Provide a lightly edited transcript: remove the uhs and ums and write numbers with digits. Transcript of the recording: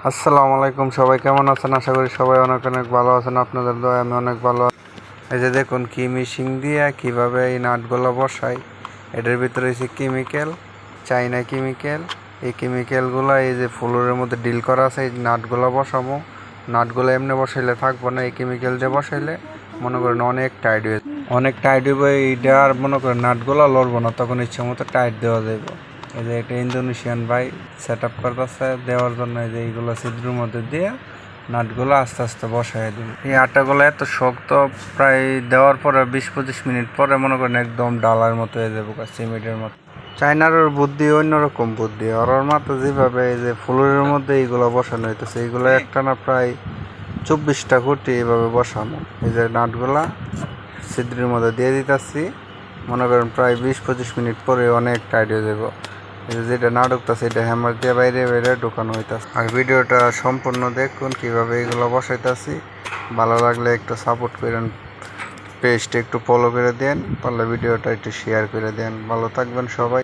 আসসালামু আলাইকুম, সবাই কেমন আছেন? আশা করি সবাই অনেক অনেক ভালো আছেন। আপনাদের দয়ায় আমি অনেক ভালো আছি। এই যে দেখুন কি মেশিন দিয়ে কিভাবে এই নাটগুলো বসাই। এটার ভিতরে হচ্ছে কেমিক্যাল, চাইনা কেমিক্যাল। এই কেমিক্যালগুলো এই যে ফ্লোরের মধ্যে ডিল করা আছে। এই নাটগুলো বসাবো। নাটগুলো এমনি বসাইলে থাকবো না, এই কেমিক্যাল দিয়ে বসাইলে মনে করেন অনেক টাইট হয়ে অনেক টাইট হইবে। এইটা আর মনে করেন নাটগুলো লড়বো না, তখন ইচ্ছে মতো টাইট দেওয়া যাবে। এই যে একটা ইন্দোনেশিয়ান ভাই সেট আপ করতেছে দেওয়ার জন্য। এই যে এইগুলো ছিদ্রের মধ্যে দিয়ে নাটগুলো আস্তে আস্তে বসাই দিন। এই আটাগুলো এত শক্ত, প্রায় দেওয়ার পরে 20-25 মিনিট পরে মনে করেন একদম ডালার মতো হয়ে যাবো, সিমেন্টের মতো। চায়নার বুদ্ধি অন্যরকম বুদ্ধি। ওর মাত্র যেভাবে এই যে ফ্লোরের মধ্যে এইগুলো বসানো হইতেছে, এইগুলো একটা না প্রায় 24টা খুঁটি এইভাবে বসানো। এই যে নাটগুলা ছিদ্রের মধ্যে দিয়ে দিতেছি, মনে করেন প্রায় 20-25 মিনিট পরে অনেক টাইট হয়ে যাব। যেটা না ঢুকতেছে এটা হ্যামার দিয়ে বাইরে বাইরে ঢুকানো হইতেছে। আর ভিডিওটা সম্পূর্ণ দেখুন কিভাবে এগুলো বসাইতেছি। ভালো লাগলে একটু সাপোর্ট করেন, পেজটা একটু ফলো করে দেন, পারলে ভিডিওটা একটু শেয়ার করে দেন। ভালো থাকবেন সবাই।